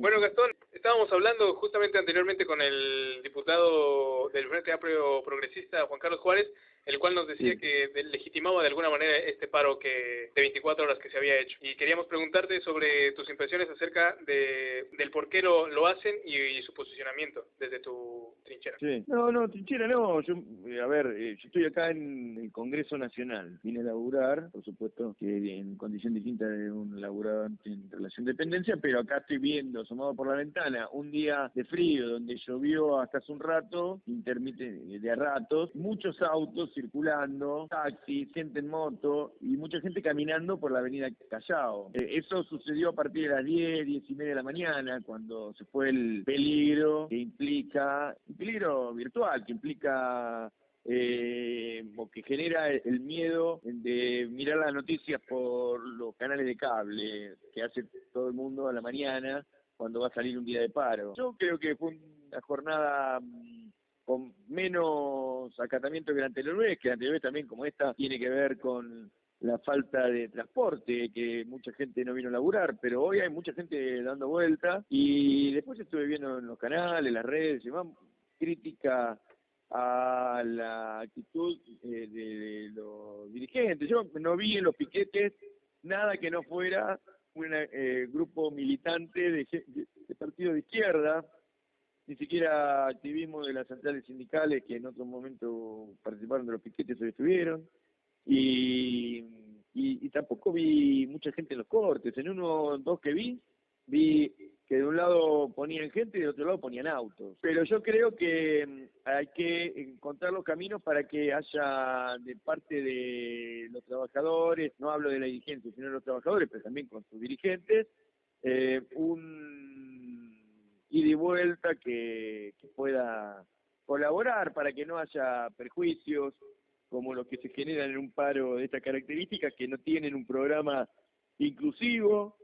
Bueno, Gastón, estábamos hablando justamente anteriormente con el diputado del Frente Amplio Progresista, Juan Carlos Juárez, el cual nos decía Sí. que legitimaba de alguna manera este paro de 24 horas que se había hecho. Y queríamos preguntarte sobre tus impresiones acerca del por qué lo hacen y su posicionamiento desde tu trinchera. Sí. No, trinchera no. Yo, a ver, yo estoy acá en el Congreso Nacional. Vine a laburar, por supuesto, que en condición distinta de un laburante en relación de dependencia, pero acá estoy viendo, asomado por la ventana, un día de frío donde llovió hasta hace un rato, intermitente de a ratos, muchos autos circulando, taxis, gente en moto y mucha gente caminando por la avenida Callao. Eso sucedió a partir de las 10:30 de la mañana, cuando se fue el peligro que implica, un peligro virtual, que implica o que genera el miedo de mirar las noticias por los canales de cable que hace todo el mundo a la mañana cuando va a salir un día de paro. Yo creo que fue una jornada con menos acatamiento que la anterior vez, también, como esta, tiene que ver con la falta de transporte, que mucha gente no vino a laburar, pero hoy hay mucha gente dando vuelta, y después estuve viendo en los canales, las redes, y más crítica a la actitud de los dirigentes. Yo no vi en los piquetes nada que no fuera un grupo militante de partido de izquierda, ni siquiera activismo de las centrales sindicales que en otro momento participaron de los piquetes o estuvieron, y tampoco vi mucha gente en los cortes. En uno o dos que vi que de un lado ponían gente y de otro lado ponían autos. Pero yo creo que hay que encontrar los caminos para que haya de parte de los trabajadores, no hablo de la dirigencia, sino de los trabajadores, pero también con sus dirigentes, un ida y vuelta que pueda colaborar para que no haya perjuicios como los que se generan en un paro de estas características, que no tienen un programa inclusivo.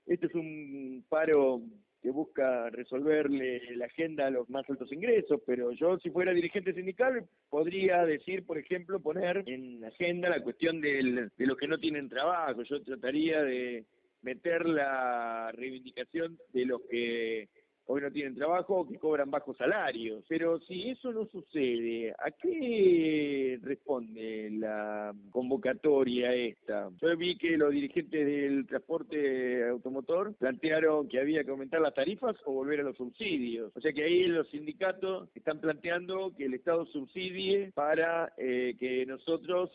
Este es un paro que busca resolverle la agenda a los más altos ingresos, pero yo, si fuera dirigente sindical, podría decir, por ejemplo, poner en la agenda la cuestión de los que no tienen trabajo. Yo trataría de meter la reivindicación de los que hoy no tienen trabajo o que cobran bajos salarios. Pero si eso no sucede, ¿a qué responde la convocatoria esta? Yo vi que los dirigentes del transporte automotor plantearon que había que aumentar las tarifas o volver a los subsidios. O sea que ahí los sindicatos están planteando que el Estado subsidie para que nosotros,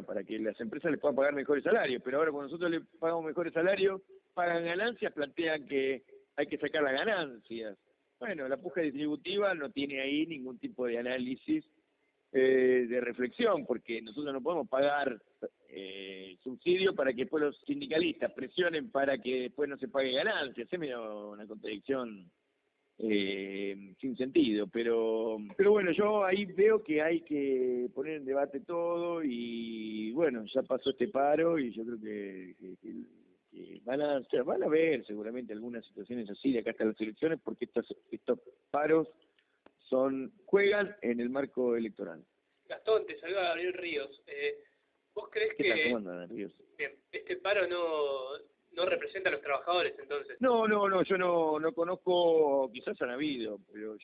para que las empresas les puedan pagar mejores salarios. Pero ahora cuando nosotros les pagamos mejores salarios, pagan ganancias, plantean que hay que sacar las ganancias. Bueno, la puja distributiva no tiene ahí ningún tipo de análisis de reflexión, porque nosotros no podemos pagar subsidio para que después los sindicalistas presionen para que después no se pague ganancias. Es medio una contradicción sin sentido, pero bueno, yo ahí veo que hay que poner en debate todo, y bueno, ya pasó este paro y yo creo que van a ver seguramente algunas situaciones así de acá hasta las elecciones, porque estos paros juegan en el marco electoral. Gastón, te saluda Gabriel Ríos. ¿Vos crees ¿Qué tal? que ¿Cómo andan, Ríos? bien, este paro no representa a los trabajadores entonces? No, yo no conozco, quizás han habido, pero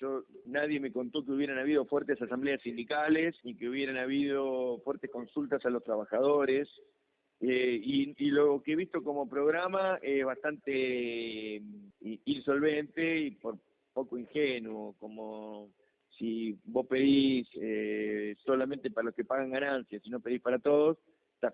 nadie me contó que hubieran habido fuertes asambleas sindicales ni que hubieran habido fuertes consultas a los trabajadores. Y lo que he visto como programa es bastante insolvente y por poco ingenuo, como si vos pedís solamente para los que pagan ganancias y no pedís para todos, estás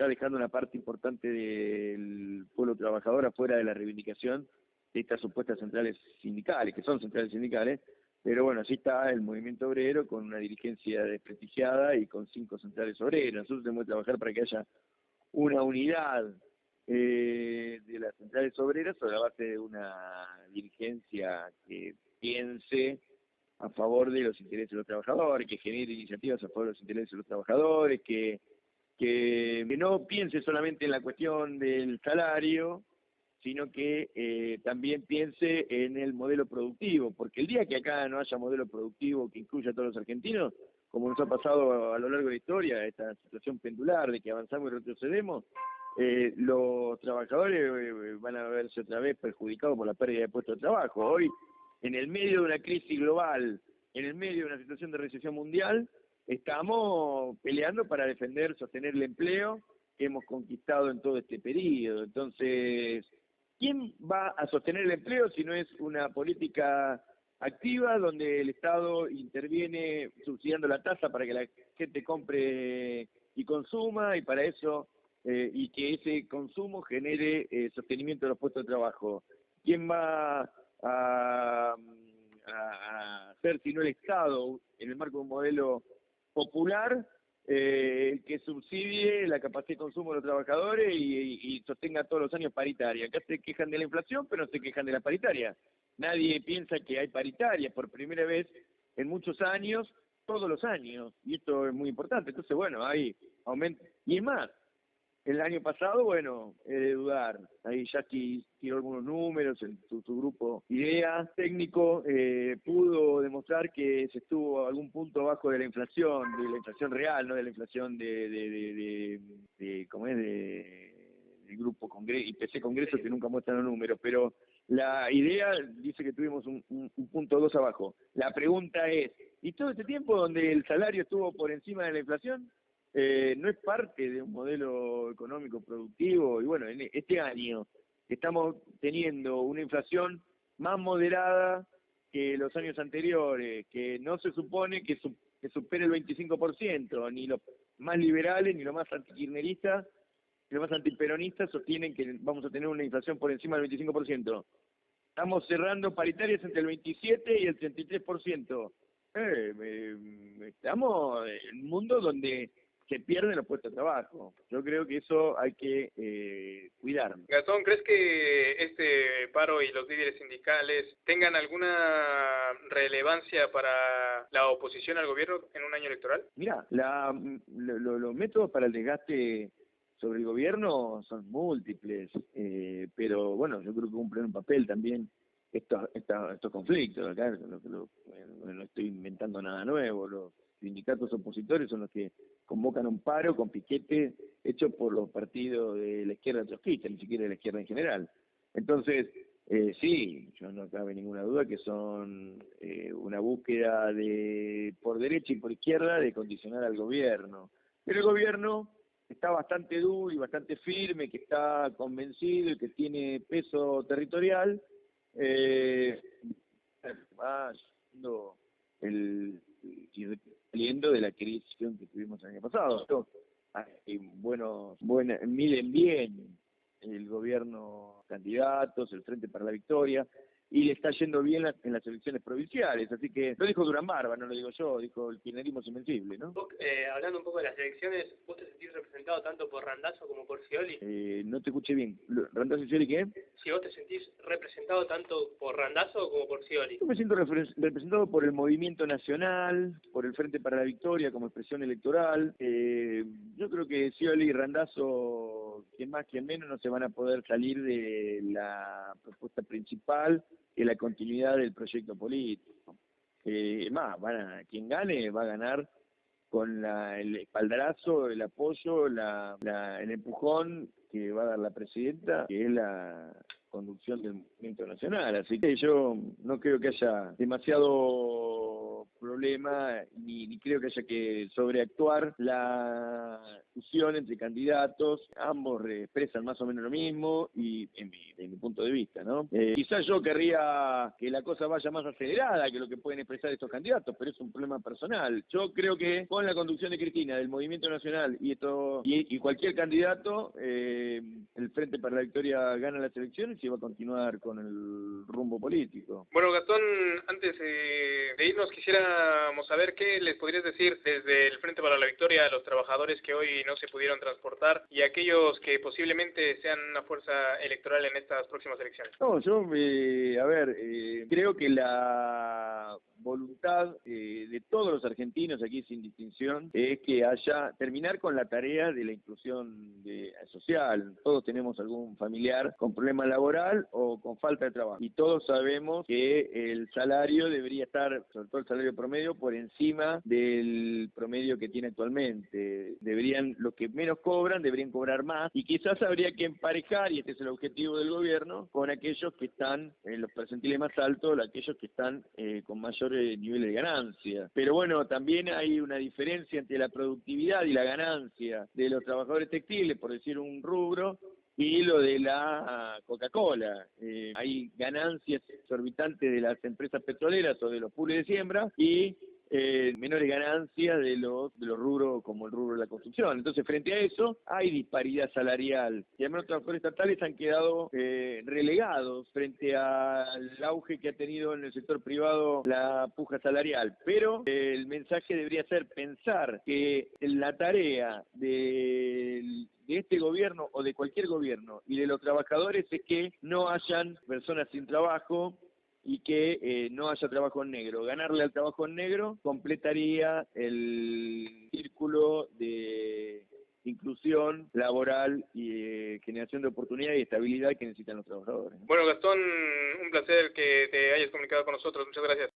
dejando una parte importante del pueblo trabajador afuera de la reivindicación de estas supuestas centrales sindicales, que son centrales sindicales. Pero bueno, así está el movimiento obrero, con una dirigencia desprestigiada y con 5 centrales obreras. Nosotros tenemos que trabajar para que haya una unidad de las centrales obreras sobre la base de una dirigencia que piense a favor de los intereses de los trabajadores, que genere iniciativas a favor de los intereses de los trabajadores, que no piense solamente en la cuestión del salario, sino que también piense en el modelo productivo, porque el día que acá no haya modelo productivo que incluya a todos los argentinos, como nos ha pasado a lo largo de la historia, esta situación pendular de que avanzamos y retrocedemos, los trabajadores van a verse otra vez perjudicados por la pérdida de puestos de trabajo. Hoy, en el medio de una crisis global, en el medio de una situación de recesión mundial, estamos peleando para defender, sostener el empleo que hemos conquistado en todo este periodo. Entonces, ¿quién va a sostener el empleo si no es una política activa donde el Estado interviene subsidiando la tasa para que la gente compre y consuma, y para eso y que ese consumo genere sostenimiento de los puestos de trabajo? ¿Quién va a hacer sino el Estado en el marco de un modelo popular que subsidie la capacidad de consumo de los trabajadores y sostenga todos los años paritaria? Acá se quejan de la inflación, pero no se quejan de la paritaria. Nadie piensa que hay paritaria por primera vez en muchos años, todos los años, y esto es muy importante. Entonces, bueno, hay aumento. Y es más, el año pasado, bueno, es de dudar. Ahí Jackie tiró algunos números en su grupo Idea técnico, pudo demostrar que se estuvo a algún punto abajo de la inflación real, no de la inflación ¿cómo es? Del grupo Congreso, IPC Congreso, que nunca muestran los números, pero la Idea dice que tuvimos un punto 2 abajo. La pregunta es, ¿y todo este tiempo donde el salario estuvo por encima de la inflación? No es parte de un modelo económico productivo. Y bueno, en este año estamos teniendo una inflación más moderada que los años anteriores, que no se supone que supere el 25%, ni los más liberales, ni los más antikirchneristas, ni los más antiperonistas sostienen que vamos a tener una inflación por encima del 25%. Estamos cerrando paritarias entre el 27 y el 33%. Estamos en un mundo donde se pierden los puestos de trabajo. Yo creo que eso hay que cuidar. Gastón, ¿crees que este paro y los líderes sindicales tengan alguna relevancia para la oposición al gobierno en un año electoral? Mira, los métodos para el desgaste sobre el gobierno son múltiples, pero bueno, yo creo que cumplen un papel también estos conflictos. Acá no estoy inventando nada nuevo. Los sindicatos opositores son los que convocan un paro con piquete hecho por los partidos de la izquierda trotskista, ni siquiera de la izquierda en general. Entonces, sí, yo no cabe ninguna duda que son una búsqueda por derecha y por izquierda de condicionar al gobierno. Pero el gobierno está bastante duro y bastante firme, que está convencido y que tiene peso territorial, va saliendo de la crisis que tuvimos el año pasado. Miren bien el gobierno, candidatos, el Frente para la Victoria, y le está yendo bien en las elecciones provinciales. Así que lo dijo Durán Barba, no lo digo yo, dijo el kirchnerismo es invencible, ¿no? Hablando un poco de las elecciones, ¿vos te sentís representado tanto por Randazzo como por Scioli? No te escuché bien. ¿Randazzo y Scioli qué? Si vos te sentís representado tanto por Randazzo como por Scioli. Yo me siento representado por el Movimiento Nacional, por el Frente para la Victoria como expresión electoral. Yo creo que Scioli y Randazzo, quien más, quien menos, no se van a poder salir de la propuesta principal, que es la continuidad del proyecto político. Más, quien gane va a ganar con el espaldarazo, el apoyo, el empujón que va a dar la presidenta, que es la conducción del movimiento nacional. Así que yo no creo que haya demasiado problema, ni creo que haya que sobreactuar la discusión entre candidatos. Ambos expresan más o menos lo mismo, y en mi punto de vista, ¿no? Quizás yo querría que la cosa vaya más acelerada que lo que pueden expresar estos candidatos, pero es un problema personal. Yo creo que con la conducción de Cristina, del Movimiento Nacional y cualquier candidato, el Frente para la Victoria gana las elecciones y va a continuar con el rumbo político. Bueno, Gastón, antes de irnos quisiéramos saber qué les podrías decir desde el Frente para la Victoria a los trabajadores que hoy no se pudieron transportar y a aquellos que posiblemente sean una fuerza electoral en estas próximas elecciones. No, yo, creo que la voluntad de todos los argentinos aquí sin distinción es que terminar con la tarea de la inclusión social. Todos tenemos algún familiar con problema laboral o con falta de trabajo, y todos sabemos que el salario debería estar, sobre todo el salario promedio por encima del promedio que tiene actualmente. Los que menos cobran deberían cobrar más, y quizás habría que emparejar, y este es el objetivo del gobierno, con aquellos que están en los percentiles más altos, aquellos que están con mayores niveles de ganancia. Pero bueno, también hay una diferencia entre la productividad y la ganancia de los trabajadores textiles, por decir un rubro, y lo de la Coca-Cola. Hay ganancias exorbitantes de las empresas petroleras o de los pools de siembra, y menores ganancias de los rubros como el rubro de la construcción. Entonces, frente a eso, hay disparidad salarial. Y además los trabajadores estatales han quedado relegados frente al auge que ha tenido en el sector privado la puja salarial. Pero el mensaje debería ser pensar que la tarea de este gobierno o de cualquier gobierno y de los trabajadores es que no hayan personas sin trabajo y que no haya trabajo en negro. Ganarle al trabajo en negro completaría el círculo de inclusión laboral y generación de oportunidad y estabilidad que necesitan los trabajadores. Bueno, Gastón, un placer que te hayas comunicado con nosotros. Muchas gracias.